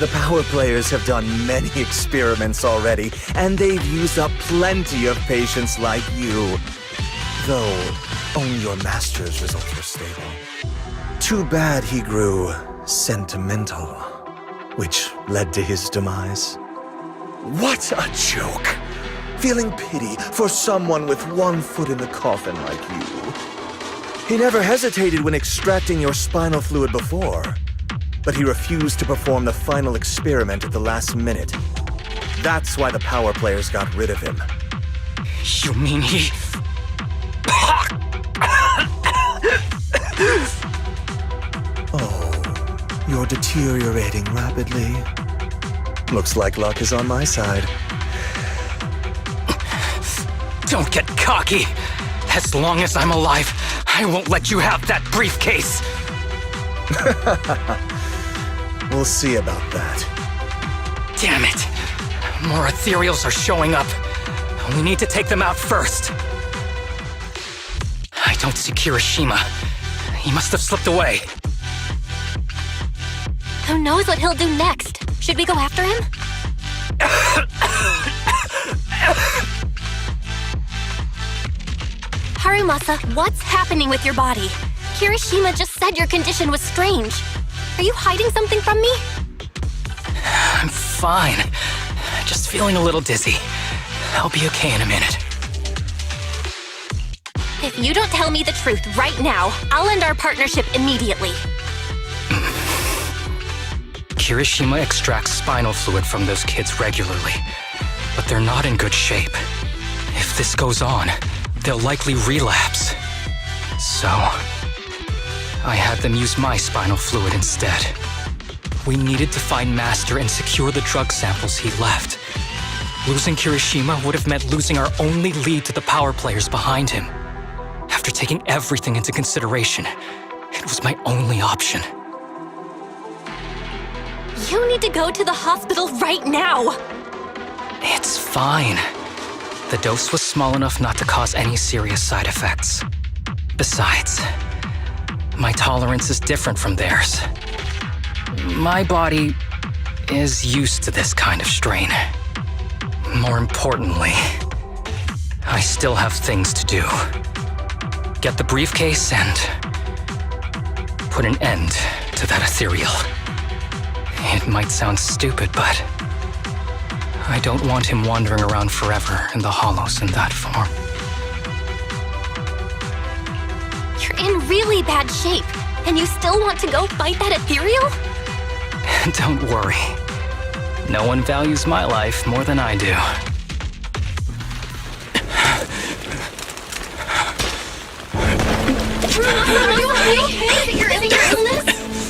The power players have done many experiments already, and they've used up plenty of patients like you. Though, only your master's results were stable. Too bad he grew sentimental, which led to his demise. What a joke! Feeling pity for someone with one foot in the coffin like you. He never hesitated when extracting your spinal fluid before, but he refused to perform the final experiment at the last minute. That's why the power players got rid of him. You mean he... Oh, you're deteriorating rapidly. Looks like luck is on my side. Don't get cocky. As long as I'm alive, I won't let you have that briefcase. We'll see about that. Damn it. More ethereals are showing up. We need to take them out first. I don't see Kirishima. He must have slipped away. Who knows what he'll do next? Should we go after him? Harumasa, what's happening with your body? Kirishima just said your condition was strange. Are you hiding something from me? I'm fine. Just feeling a little dizzy. I'll be okay in a minute. If you don't tell me the truth right now, I'll end our partnership immediately. Kirishima extracts spinal fluid from those kids regularly, but they're not in good shape. If this goes on, they'll likely relapse. So, I had them use my spinal fluid instead. We needed to find Master and secure the drug samples he left. Losing Kirishima would have meant losing our only lead to the power players behind him. After taking everything into consideration, it was my only option. You need to go to the hospital right now! It's fine. The dose was small enough not to cause any serious side effects. Besides, my tolerance is different from theirs. My body is used to this kind of strain. More importantly, I still have things to do. Get the briefcase and put an end to that ethereal. It might sound stupid, but I don't want him wandering around forever in the hollows in that form. You're in really bad shape, and you still want to go fight that ethereal? Don't worry. No one values my life more than I do.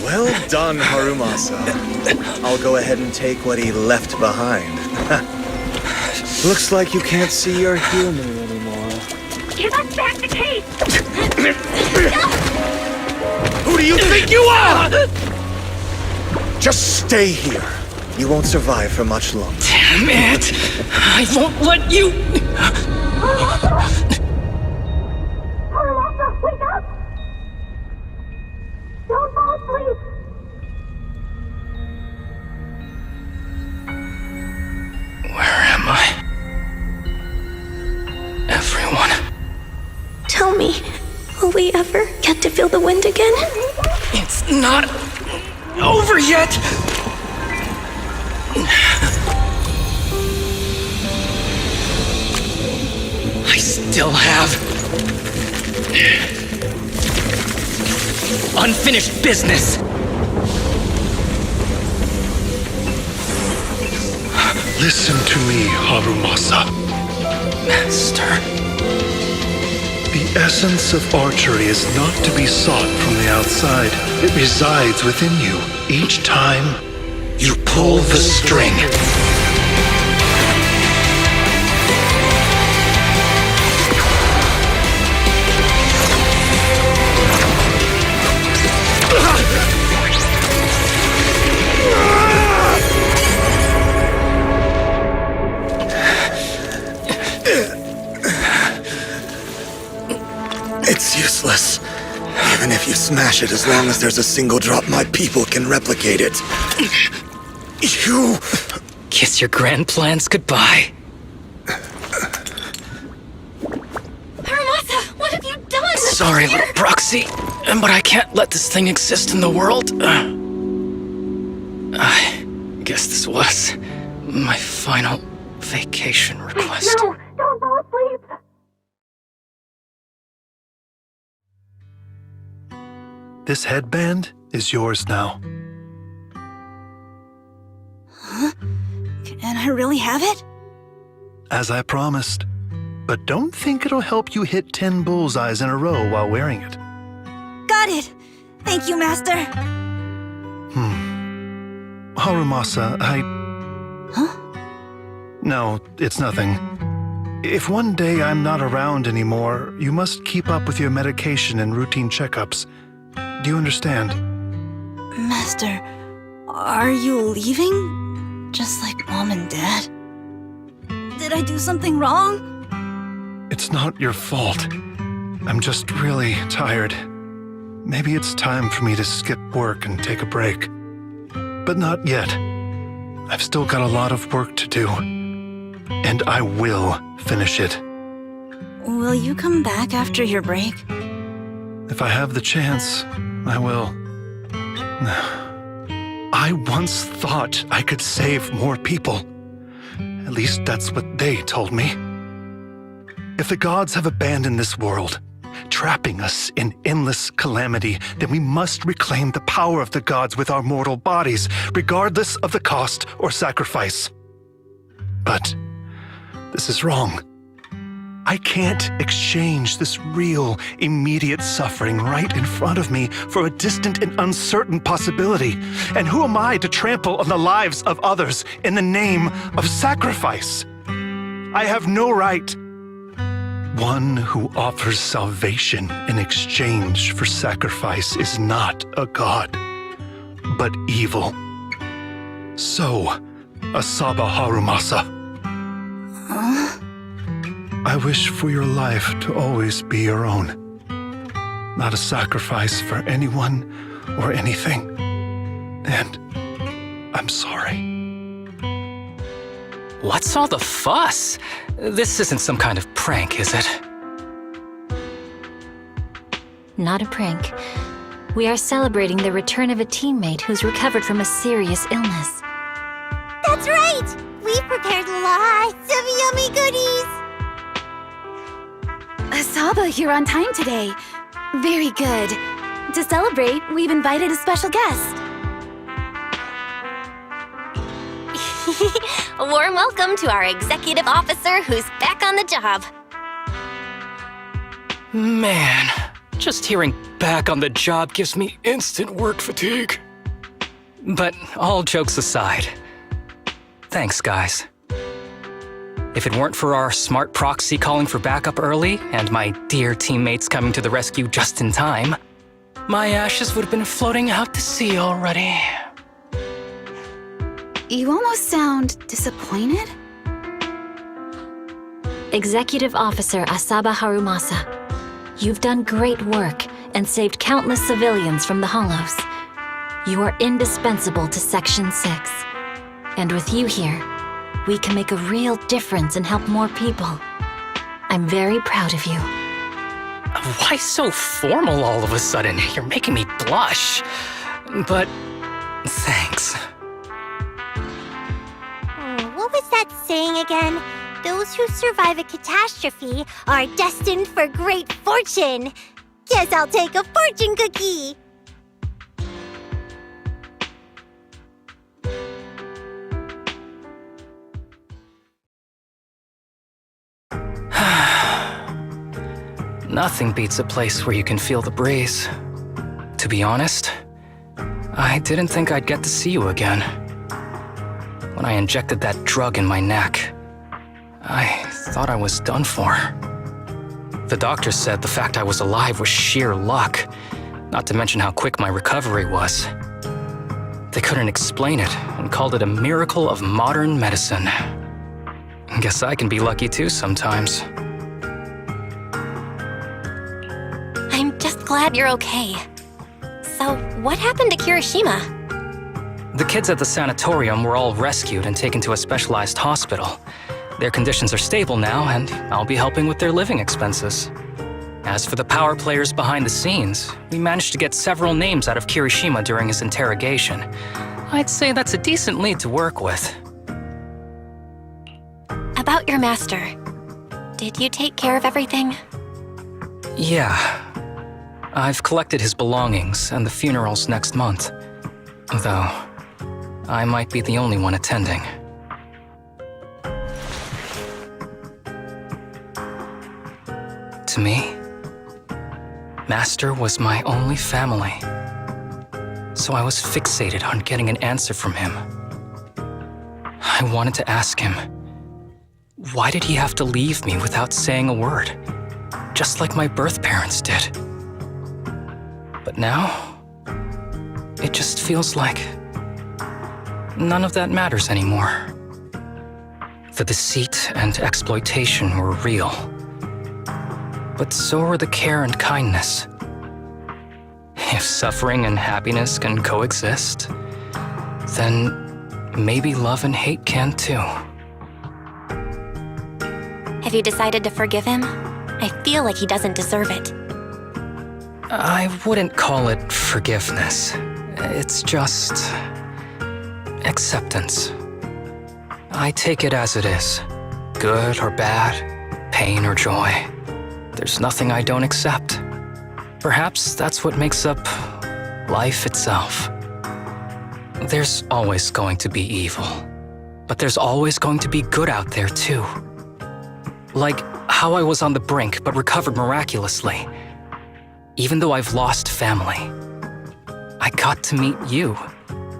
Well done, Harumasa. I'll go ahead and take what he left behind. Looks like you can't see your human anymore. Give us back the case! Who do you think you are? Just stay here. You won't survive for much longer. Damn it! I won't let you... Harumasa, wake up! Don't fall asleep! Where am I? Everyone. Tell me, will we ever get to feel the wind again? It's not over yet! I still have unfinished business. Listen to me, Harumasa. Master. The essence of archery is not to be sought from the outside. It resides within you. Each time you pull the string. It's useless. Even if you smash it, as long as there's a single drop, my people can replicate it. You... Kiss your grand plans goodbye. Harumasa, what have you done? Sorry, little proxy, but I can't let this thing exist in the world. I guess this was my final vacation request. No, don't fall asleep! This headband is yours now. Huh? Can I really have it? As I promised. But don't think it'll help you hit 10 bullseyes in a row while wearing it. Got got it! Thank you, Master! Harumasa, Huh? No, it's nothing. If one day I'm not around anymore, you must keep up with your medication and routine checkups. Do you understand? Master, are you leaving? Just like Mom and Dad? Did I do something wrong? It's not your fault. I'm just really tired. Maybe it's time for me to skip work and take a break. But not yet. I've still got a lot of work to do. And I will finish it. Will you come back after your break? If I have the chance, I will. I once thought I could save more people. At least that's what they told me. If the gods have abandoned this world, trapping us in endless calamity, then we must reclaim the power of the gods with our mortal bodies, regardless of the cost or sacrifice. But this is wrong. I can't exchange this real, immediate suffering right in front of me for a distant and uncertain possibility. And who am I to trample on the lives of others in the name of sacrifice? I have no right. One who offers salvation in exchange for sacrifice is not a god, but evil. So, Asaba Harumasa. I wish for your life to always be your own, not a sacrifice for anyone or anything. And I'm sorry. What's all the fuss? This isn't some kind of prank, is it? Not a prank. We are celebrating the return of a teammate who's recovered from a serious illness. That's right! We've prepared lots of yummy goodies! Asaba, you're on time today. Very good. To celebrate, we've invited a special guest. A warm welcome to our executive officer who's back on the job. Man, just hearing back on the job gives me instant work fatigue. But all jokes aside, thanks, guys. If it weren't for our smart proxy calling for backup early and my dear teammates coming to the rescue just in time, my ashes would have been floating out to sea already. You almost sound disappointed. Executive Officer Asaba Harumasa, you've done great work and saved countless civilians from the Hollows. You are indispensable to Section 6. And with you here, we can make a real difference and help more people. I'm very proud of you. Why so formal all of a sudden? You're making me blush. But thanks. What was that saying again? Those who survive a catastrophe are destined for great fortune. Guess I'll take a fortune cookie. Nothing beats a place where you can feel the breeze. To be honest, I didn't think I'd get to see you again. When I injected that drug in my neck, I thought I was done for. The doctor said the fact I was alive was sheer luck, not to mention how quick my recovery was. They couldn't explain it and called it a miracle of modern medicine. Guess I can be lucky too sometimes. I'm just glad you're okay. So, what happened to Kirishima? The kids at the sanatorium were all rescued and taken to a specialized hospital. Their conditions are stable now, and I'll be helping with their living expenses. As for the power players behind the scenes, we managed to get several names out of Kirishima during his interrogation. I'd say that's a decent lead to work with. About your master. Did you take care of everything? Yeah. I've collected his belongings, and the funeral's next month. Though, I might be the only one attending. To me, Master was my only family. So I was fixated on getting an answer from him. I wanted to ask him, why did he have to leave me without saying a word? Just like my birth parents did. But now, it just feels like none of that matters anymore. The deceit and exploitation were real. But so were the care and kindness. If suffering and happiness can coexist, then maybe love and hate can too. Have you decided to forgive him? I feel like he doesn't deserve it. I wouldn't call it forgiveness. It's just acceptance. I take it as it is, good or bad, pain or joy. There's nothing I don't accept. Perhaps that's what makes up life itself. There's always going to be evil, but there's always going to be good out there too. Like how I was on the brink but recovered miraculously. Even though I've lost family, I got to meet you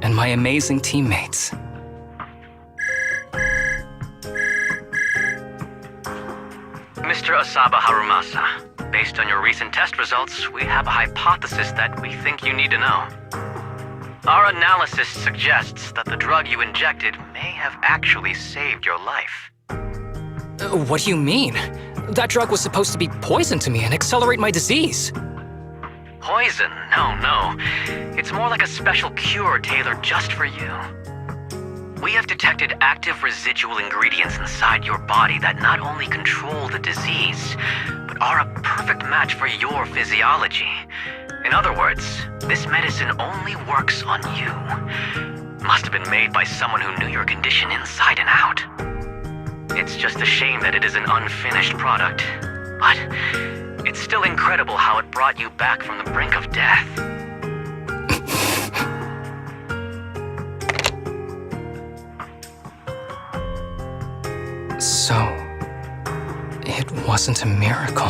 and my amazing teammates. Mr. Asaba Harumasa, based on your recent test results, we have a hypothesis that we think you need to know. Our analysis suggests that the drug you injected may have actually saved your life. What do you mean? That drug was supposed to be poison to me and accelerate my disease. Poison? No. It's more like a special cure tailored just for you. We have detected active residual ingredients inside your body that not only control the disease, but are a perfect match for your physiology. In other words, this medicine only works on you. Must have been made by someone who knew your condition inside and out. It's just a shame that it is an unfinished product, but it's still incredible how it brought you back from the brink of death. So, it wasn't a miracle.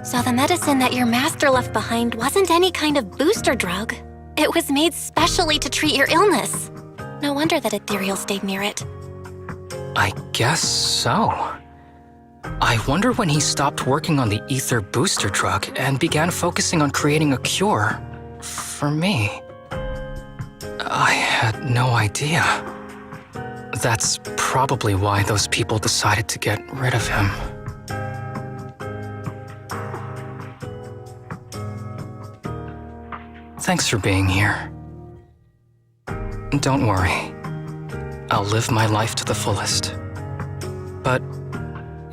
So the medicine that your master left behind wasn't any kind of booster drug. It was made specially to treat your illness. No wonder that Ethereal stayed near it. I guess so. I wonder when he stopped working on the ether booster drug and began focusing on creating a cure for me. I had no idea. That's probably why those people decided to get rid of him. Thanks for being here. Don't worry. I'll live my life to the fullest. But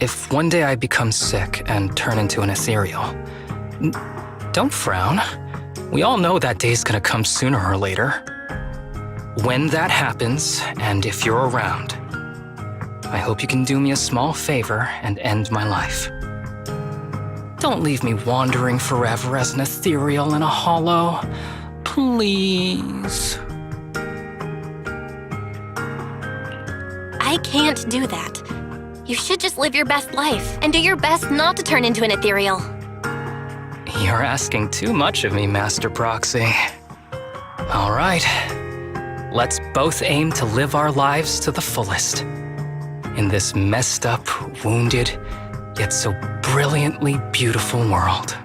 if one day I become sick and turn into an ethereal, don't frown. We all know that day's gonna come sooner or later. When that happens, and if you're around, I hope you can do me a small favor and end my life. Don't leave me wandering forever as an ethereal in a hollow. Please. I can't do that. You should just live your best life and do your best not to turn into an ethereal. You're asking too much of me, Master Proxy. All right. Let's both aim to live our lives to the fullest. In this messed up, wounded, yet so brilliantly beautiful world.